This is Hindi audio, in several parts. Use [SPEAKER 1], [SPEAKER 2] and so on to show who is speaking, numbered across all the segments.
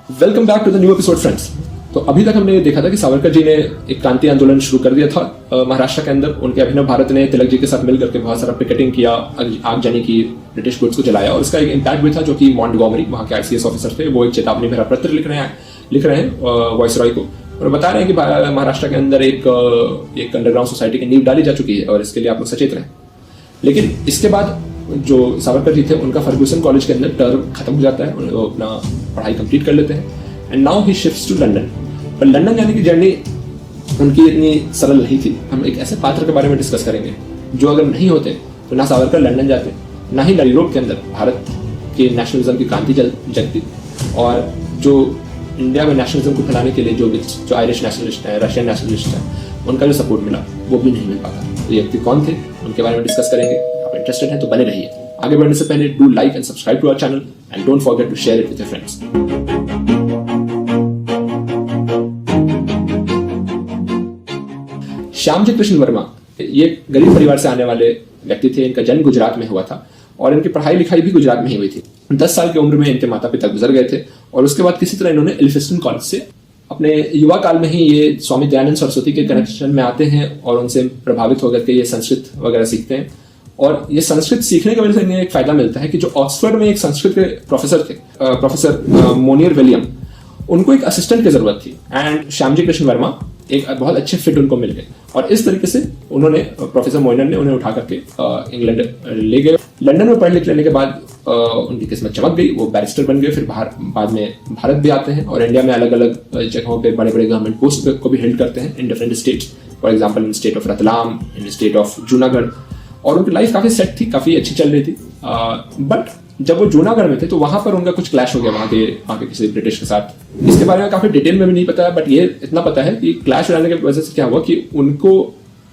[SPEAKER 1] Welcome back to the new episode friends. तो अभी तक हमने देखा था कि सावरकर जी ने एक क्रांति आंदोलन शुरू कर दिया था महाराष्ट्र के अंदर। उनके अभिनव भारत ने तिलक जी के साथ मिलकर के बहुत सारा पिकेटिंग किया, आगजनी की, ब्रिटिश गुड्स को जलाया और उसका एक इम्पैक्ट भी था जो कि मॉन्टगोमरी वहाँ के आईसीएस ऑफिसर थे, वो एक चेतावनी भरा पत्र लिख रहे हैं वायसरॉय को और बता रहे हैं कि महाराष्ट्र के अंदर एक अंडरग्राउंड सोसाइटी की नींव डाली जा चुकी है और इसके लिए आप लोग सचेत रहें। लेकिन इसके बाद जो सावरकर जी थे उनका फर्गूसन कॉलेज के अंदर टर्म खत्म हो जाता है, वो अपना पढ़ाई कंप्लीट कर लेते हैं and now he shifts to London. पर लंदन जाने की जर्नी उनकी इतनी सरल नहीं थी। हम एक ऐसे पात्र के बारे में डिस्कस करेंगे जो अगर नहीं होते तो ना सावरकर लंदन जाते, ना ही यूरोप के अंदर भारत के नेशनलिज्म की क्रांति जगती और जो इंडिया में नेशनलिज्म को फैलाने के लिए जो आयरिश नेशनलिस्ट हैं, रशियन नेशनलिस्ट हैं, उनका जो सपोर्ट मिला वो भी नहीं मिल पाता। तो ये व्यक्ति कौन थे, उनके बारे में डिस्कस करेंगे। आप इंटरेस्टेड हैं तो बने रहिए। आगे बढ़ने से पहले do like and subscribe to our channel and don't forget to share it with your friends. Shyamji Krishna Varma ये गरीब परिवार से आने वाले व्यक्ति थे। इनका जन्म गुजरात में हुआ था और इनकी पढ़ाई लिखाई भी गुजरात में ही हुई थी। 10 साल की उम्र में इनके माता पिता गुजर गए थे और उसके बाद किसी तरह इन्होंने एलिफिस्टन कॉलेज से अपने युवा काल में ही ये स्वामी दयानंद सरस्वती के कनेक्शन में आते हैं और उनसे प्रभावित होकर के ये संस्कृत वगैरह सीखते हैं। और ये संस्कृत सीखने की वजह से इन्हें एक फायदा मिलता है कि जो ऑक्सफोर्ड में एक संस्कृत के प्रोफेसर थे, प्रोफेसर मोनियर विलियम, उनको एक असिस्टेंट की जरूरत थी एंड श्यामजी कृष्ण वर्मा एक बहुत अच्छे फिट उनको मिल गए और इस तरीके से उन्होंने प्रोफेसर मोइनर ने उन्हें उठा करके इंग्लैंड ले गए। लंदन में पढ़ लिख लेने के बाद उनकी किस्मत चमक गई, वो बैरिस्टर बन गए। फिर बाद में भारत भी आते हैं और इंडिया में अलग अलग जगहों पे बड़े बड़े गवर्नमेंट पोस्ट को भी हेल्ड करते हैं in different states. For example in state of Ratlam, in state of Junagadh. और उनकी लाइफ काफी सेट थी, काफी अच्छी चल रही थी। बट जब वो जूनागढ़ में थे तो वहां पर उनका कुछ क्लैश हो गया वहां के किसी ब्रिटिश के साथ। इसके बारे में काफी डिटेल में भी नहीं पता है, बट ये इतना पता है कि क्लैश रहने की वजह से क्या हुआ कि उनको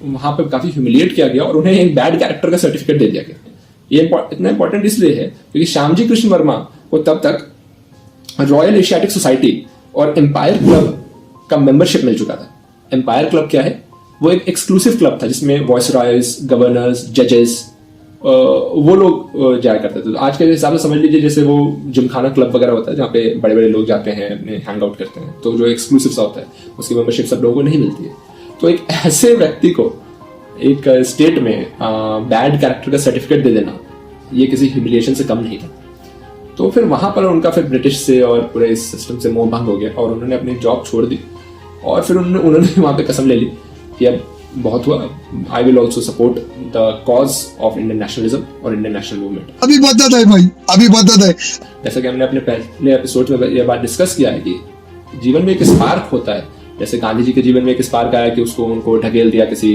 [SPEAKER 1] वहां पर काफी ह्यूमिलिएट किया गया और उन्हें एक बैड कैरेक्टर का सर्टिफिकेट दे दिया गया। ये इतना इंपॉर्टेंट इसलिए है क्योंकि श्यामजी कृष्ण वर्मा को तब तक रॉयल एशियाटिक सोसाइटी और एम्पायर क्लब का मेंबरशिप मिल चुका था। एम्पायर क्लब क्या है? वो एक एक्सक्लूसिव क्लब था जिसमें वॉइसरॉयज, गवर्नर्स, जजेस वो लोग जाया करते थे। तो आज के हिसाब से समझ लीजिए जैसे वो जिमखाना क्लब वगैरह होता है जहाँ पे बड़े बड़े लोग जाते हैं, अपने हैंग आउट करते हैं। तो जो एक्सक्लूसिव सा होता है उसकी मेंबरशिप सब लोगों को नहीं मिलती है। तो एक ऐसे व्यक्ति को एक स्टेट में बैड कैरेक्टर का सर्टिफिकेट दे देना ये किसी ह्यूमिलिएशन से कम नहीं था। तो फिर वहां पर उनका फिर ब्रिटिश से और पूरे इस सिस्टम से मोह भंग हो गया और उन्होंने अपनी जॉब छोड़ दी और फिर उन्होंने वहां पे कसम ले ली कि अब बहुत हुआ, I will also support the cause of Indian nationalism और इंडियन नेशनल मूवमेंट।
[SPEAKER 2] अभी बता है भाई, अभी बता है।
[SPEAKER 1] जैसा कि हमने अपने पहले एपिसोड में यह बात डिस्कस किया है कि जीवन में एक स्पार्क होता है। जैसे गांधी जी के जीवन में एक स्पार्क आया कि उनको ढकेल दिया किसी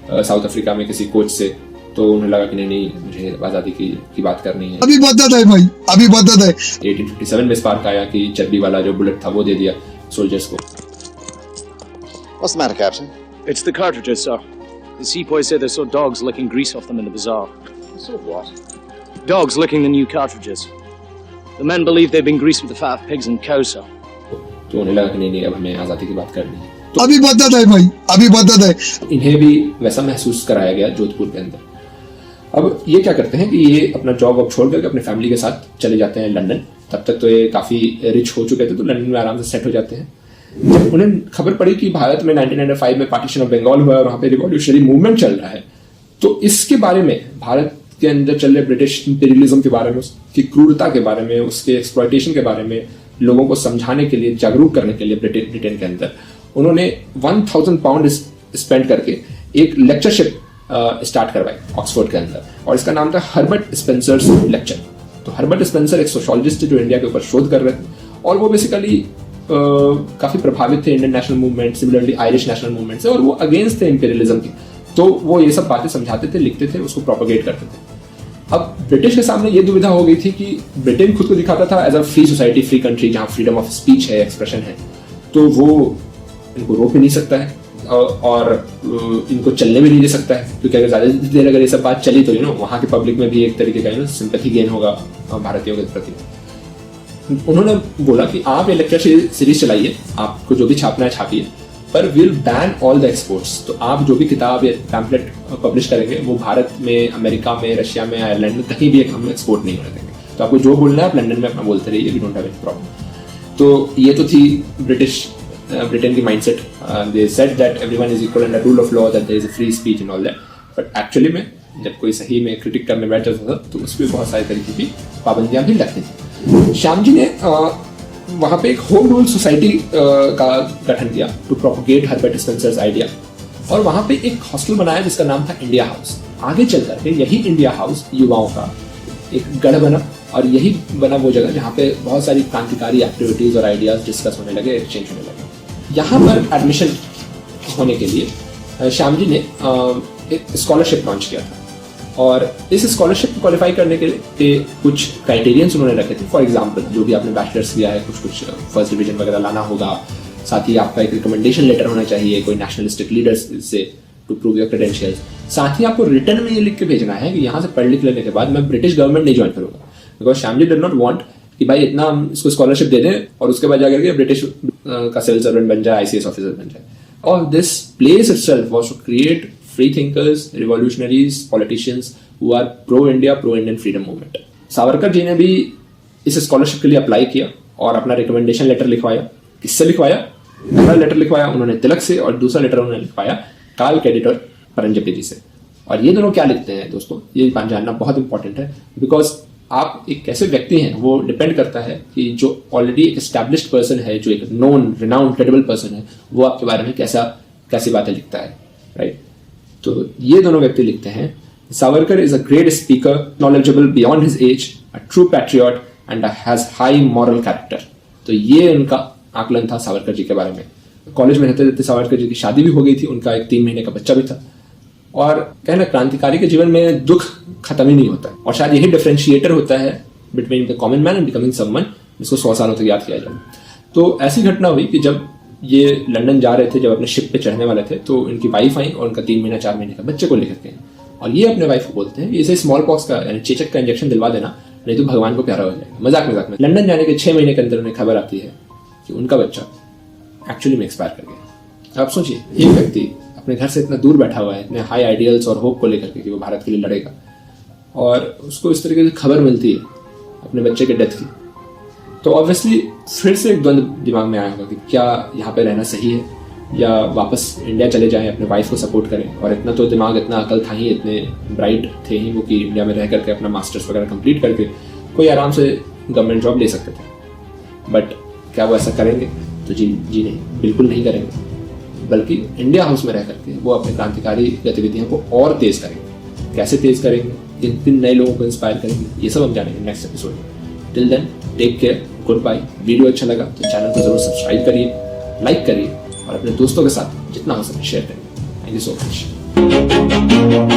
[SPEAKER 1] साउथ अफ्रीका में किसी कोच से, तो उन्हें लगा कि नहीं मुझे आजादी की बात करनी है।
[SPEAKER 2] अभी बता है भाई, अभी बता है।
[SPEAKER 1] 1857 में स्पार्क आया कि चर्बी वाला जो बुलेट था वो दे दिया सोल्जर्स को।
[SPEAKER 3] What's the matter, Captain?
[SPEAKER 4] It's the cartridges, sir. The sepoys say they saw dogs licking grease off them in the bazaar.
[SPEAKER 3] So what?
[SPEAKER 4] Dogs licking the new cartridges. The men believe they've been greased with the fat of pigs and cows, sir.
[SPEAKER 1] तो उन्हें लगा कि नहीं अब हमें आजादी की बात करनी है। तो
[SPEAKER 2] अभी बता है भाई, अभी बता है।
[SPEAKER 1] इन्हें भी वैसा महसूस कराया गया जोधपुर के अंदर। अब ये क्या करते हैं कि ये अपना जॉब अब छोड़ करके अपने फैमिली के साथ चले जाते हैं लंदन। तब तक तो ये काफी रिच हो चुके थे तो लंदन में आराम से सेट हो जाते हैं। जब उन्हें खबर पड़ी कि भारत में 1995 में पार्टीशन ऑफ बंगाल हुआ है और वहां पे रिवॉल्यूशनरी मूवमेंट चल रहा है, तो इसके बारे में भारत के अंदर चल रहे ब्रिटिश इंपीरियलिज्म के बारे में, उसकी क्रूरता के बारे में, उसके एक्सप्लॉयटेशन के बारे में लोगों को समझाने के लिए, जागरूक करने के लिए ब्रिटेन के अंदर उन्होंने 1000 पाउंड स्पेंड करके एक लेक्चरशिप स्टार्ट करवाई ऑक्सफोर्ड के अंदर और इसका नाम था हर्बर्ट स्पेंसर्स लेक्चर। तो हर्बर्ट स्पेंसर एक सोशोलॉजिस्ट जो इंडिया के ऊपर शोध कर रहे थे और वो बेसिकली काफी प्रभावित थे Indian national movement, similarly Irish national movement से, और वो अगेंस्ट थे इंपीरियलिज्म की। तो वो ये सब बातें समझाते थे, लिखते थे, उसको प्रोपोगेट करते थे। अब ब्रिटिश के सामने ये दुविधा हो गई थी कि ब्रिटेन खुद को दिखाता था as a free society, free country जहां फ्रीडम ऑफ स्पीच है, एक्सप्रेशन है, तो वो इनको रोक भी नहीं सकता है और इनको चलने भी नहीं दे सकता है क्योंकि अगर ज्यादा देर अगर ये सब बात चली तो वहां के पब्लिक में भी एक तरीके का सिंपैथी गेन होगा भारतीयों के प्रति। उन्होंने बोला कि आप ये लेक्चर सीरीज चलाइए, आपको जो भी छापना है छापिए, पर will ban all the exports. तो आप जो भी किताब या पैम्पलेट पब्लिश करेंगे वो भारत में, अमेरिका में, रशिया में, आयरलैंड में कहीं भी हम एक्सपोर्ट नहीं होने देंगे। तो आपको जो बोलना है आप लंदन में अपना बोलते रहिए, we don't have any problem. तो ये तो थी ब्रिटेन की mindset. They said that everyone is equal under rule of law, that there is a free speech and all that. But actually में जब कोई सही में क्रिटिक करने बैठ जाता था तो उस पर बहुत सारे तरीके की पाबंदियां भी लगती थी. श्याम जी ने वहाँ पे एक होम रूल सोसाइटी का गठन किया to propagate Herbert Spencer's idea, और वहाँ पे एक हॉस्टल बनाया जिसका नाम था इंडिया हाउस. आगे चल करके यही इंडिया हाउस युवाओं का एक गढ़ बना, और यही बना वो जगह जहाँ पे बहुत सारी क्रांतिकारी एक्टिविटीज और आइडियाज डिस्कस होने लगे, एक्सचेंज होने लगे. यहाँ पर एडमिशन होने के लिए श्याम जी ने एक स्कॉलरशिप लॉन्च किया था, और इस स्कॉलरशिप को क्वालिफाई करने के लिए कुछ क्राइटेरियंस उन्होंने रखे थे. फॉर एग्जांपल, जो भी आपने बैचलर्स किया है, कुछ फर्स्ट डिवीजन वगैरह लाना होगा, साथ ही आपका एक रिकमेंडेशन लेटर होना चाहिए कोई नेशनलिस्टिक लीडर्स से टू प्रूव योर क्रेडेंशियल्स. साथ ही आपको रिटर्न में ये लिख के भेजना है कि यहाँ से पढ़ लिख लेने के बाद मैं ब्रिटिश गवर्नमेंट नहीं ज्वाइन करूंगा, because Shyam ji did not want कि भाई इतना हम इसको स्कॉलरशिप दे दें और उसके बाद जाकर के ब्रिटिश का सिविल सर्वेंट बन जाए, ICS ऑफिसर बन जाए. और this place itself was to create free thinkers, revolutionaries, politicians who are pro-India, pro-Indian freedom movement. Savarkar ji ने भी इस स्कॉलरशिप के लिए अप्लाई किया और अपना रिकमेंडेशन लेटर लिखवाया. किससे लिखवाया? पहला लेटर लिखवाया उन्होंने तिलक से, और दूसरा लेटर उन्होंने लिखवाया कार्ल कैडेट और परंजपे जी से. और ये दोनों क्या लिखते हैं दोस्तों, ये जानना बहुत इंपॉर्टेंट है, बिकॉज आप एक कैसे व्यक्ति हैं वो डिपेंड करता है कि जो ऑलरेडी एक एस्टैब्लिश्ड पर्सन है, जो एक नोन रिनाउंड क्रेडिबल पर्सन है, वो आपके बारे में कैसी बातें लिखता है, राइट. तो ये दोनों व्यक्ति लिखते हैं, Savarkar is a great speaker, knowledgeable beyond his age, a true patriot and has high moral character. तो ये उनका आकलन था सावरकर जी के बारे में. कॉलेज में रहते रहते सावरकर जी की शादी भी हो गई थी, उनका एक 3 महीने का बच्चा भी था. और कहना क्रांतिकारी के जीवन में दुख खत्म ही नहीं होता, और शायद यही डिफरेंशिएटर होता है between the common man and becoming someone जिसको 100 सालों तक याद किया जाए. तो ऐसी घटना हुई कि जब ये लंदन जा रहे थे, जब अपने शिप पे चढ़ने वाले थे, तो इनकी वाइफ आई और उनका 3 महीना 4 महीने का बच्चे को लेकर के, और ये अपने वाइफ को बोलते हैं इसे स्मॉल पॉक्स का यानी चेचक का इंजेक्शन दिलवा देना, नहीं तो भगवान को प्यारा हो जाएगा. मजाक में लंदन जाने के 6 महीने के अंदर उन्हें खबर आती है कि उनका बच्चा एक्चुअली में एक्सपायर कर गया. आप सोचिए, एक व्यक्ति अपने घर से इतना दूर बैठा हुआ है, इतने हाई आइडियल्स और होप को लेकर के कि वो भारत के लिए लड़ेगा, और उसको इस तरीके से खबर मिलती है अपने बच्चे के डेथ की. तो ऑब्वियसली फिर से एक द्वंद दिमाग में आया होगा कि क्या यहाँ पे रहना सही है या वापस इंडिया चले जाएं, अपने वाइफ को सपोर्ट करें. और इतना तो दिमाग, इतना अकल था ही, इतने ब्राइट थे ही वो कि इंडिया में रह करके अपना मास्टर्स वगैरह कंप्लीट करके कोई आराम से गवर्नमेंट जॉब ले सकते थे. बट क्या वो ऐसा करेंगे? तो जी नहीं, बिल्कुल नहीं करेंगे. बल्कि इंडिया हाउस में रह करके वो अपने क्रांतिकारी गतिविधियों को और तेज करेंगे. कैसे तेज करेंगे, किन नए लोगों को इंस्पायर करेंगे, ये सब हम जानेंगे नेक्स्ट एपिसोड में. Till then take care, good bye. Video अच्छा लगा तो चैनल को जरूर सब्सक्राइब करिए, लाइक करिए, और अपने दोस्तों के साथ जितना हो सके शेयर करिए. Thank you so much.